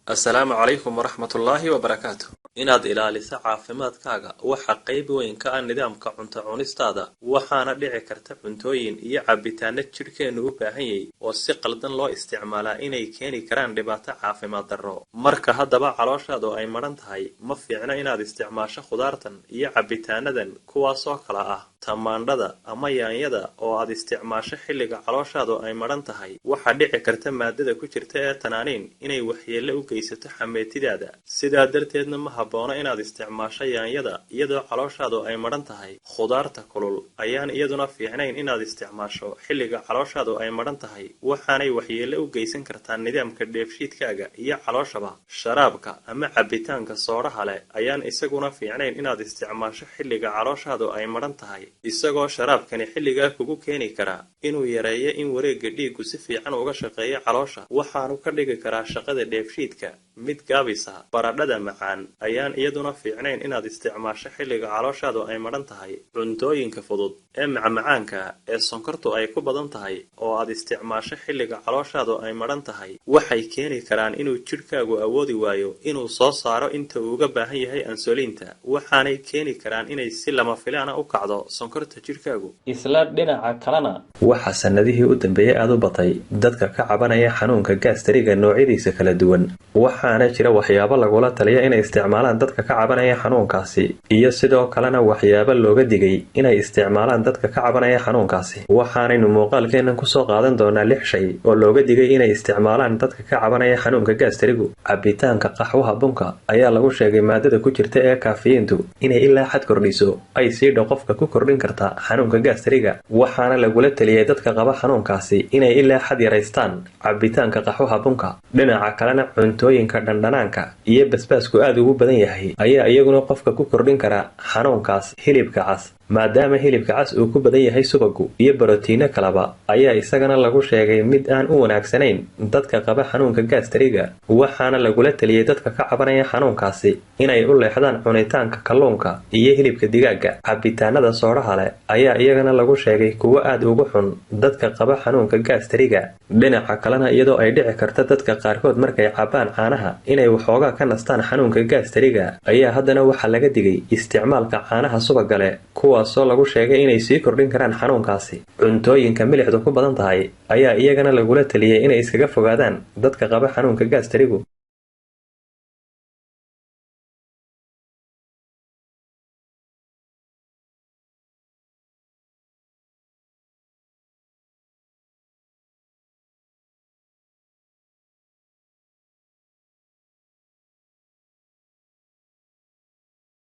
السلام عليكم ورحمة الله وبركاته. inaad ilaaliso caafimaadkaaga waxa qayb weyn ka ah nidaamka cunto cunistaada waxaana dhici karta cuntooyin iyo cabitaano jirkeenu u baahan yahay oo si qaldan loo isticmaalaa inay keeni karaan dhibaato caafimaad darro marka haddaba calooshaadu ay maran tahay ma fiicna inaad isticmaasho khudaartan iyo cabitaanadan kuwaas oo kala ah tamaandhada ama yaanyada oo aad isticmaasho xilliga calooshaadu ay maran tahay waxa dhici karta maadada ku jirta ee tanaaniin inay waxyeello u geysato xameetidaada sidaa darteedna ma habboona inaad isticmaasho yaanyada iyadoo calooshaadu ay maran tahay khudaarta kulul ayaan iyaduna fiicnayn inaad isticmaasho xilliga calooshaadu ay maran tahay waxaanay waxyeello u geysan kartaa nidaamka dheefshiidkaaga iyo calooshaba sharaabka ama cabitaanka sooraha leh ayaan isaguna fiicnayn inaad isticmaasho xilliga calooshaadu ay maran tahay isagoo sharaabkani xilligaa kugu keeni karaa inuu yareeyo in wareegga dhiiggu si fiican uga shaqeeyo caloosha waxaanu ka dhigi karaa shaqada dheefshiidka mid gaabisa baradhada macaan ayaan iyaduna fiicnayn inaad isticmaasho xilliga calooshaadu ay maran tahay cuntooyinka fudud ee macmacaanka ee sonkortu ay ku badan tahay oo aad isticmaasho xilliga calooshaadu ay maran tahay waxay keeni karaan inuu jidhkaagu awoodi waayo inuu soo saaro inta uu uga baahan yahay ansuliinta waxaanay keeni karaan inay si lama filaana u kacdo sonkorta jidhkaagu isla dhinaca kalena waxa sanadihii u dambeeyay aad u batay dadka ka cabanaya xanuunka gaastariga noocyadiisa kala duwan waxaana jira waxyaabo lagula taliya inay isticmaalaan dadka ka cabanaya xanuunkaasi iyo sidoo kalena waxyaabo looga digay inay isticmaalaan dadka ka cabanaya xanuunkaasi waxaanaynu muuqaalkeennan kusoo qaadan doonaa 6 shay oo looga digay inay isticmaalaan dadka ka cabanaya xanuunka gaastarigu cabitaanka qaxwaha bunka ayaa lagu sheegay maadada ku jirta ee kafeeintu inay ilaa xad kordhiso ay siidho qofka ku kordhin karta xanuunka gaastariga waxaana lagula taliyay dadka qaba xanuunkaasi inay ilaa xad yaraystaan cabitaanka qaxwaha bunka dhinaca kalena cuntooyinka dhandhanaanka iyo basbaasku aad ugu badan yahay ayaa iyaguna qofka ku kordhin kara xanuunkaas hilibka cas maadaama hilibka cas uu ku badan yahay subagu iyo borotiino kaleba ayaa isagana lagu sheegay mid aan u wanaagsanayn dadka qaba xanuunka gaastariga waxaana lagula taliyay dadka ka cabanaya xanuunkaasi inay u leexdaan cunitaanka kalluunka iyo hilibka digaaga cabitaanada sooraha leh ayaa iyagana lagu sheegay kuwo aad ugu xun dadka qaba xanuunka gaastariga dhinaca kalena iyadoo ay dhici karta dadka qaarkood markay cabaan caanaha inay waxoogaa ka nastaan xanuunka gaastariga ayaa haddana waxaa laga digay isticmaalka caanaha subaga leh kuwaasoo lagu sheegay inay sii kordhin karaan xanuunkaasi cuntooyinka milixdu ku badan tahay ayaa iyagana lagula taliyay inay iskaga fogaadaan dadka qaba xanuunka gaastarigu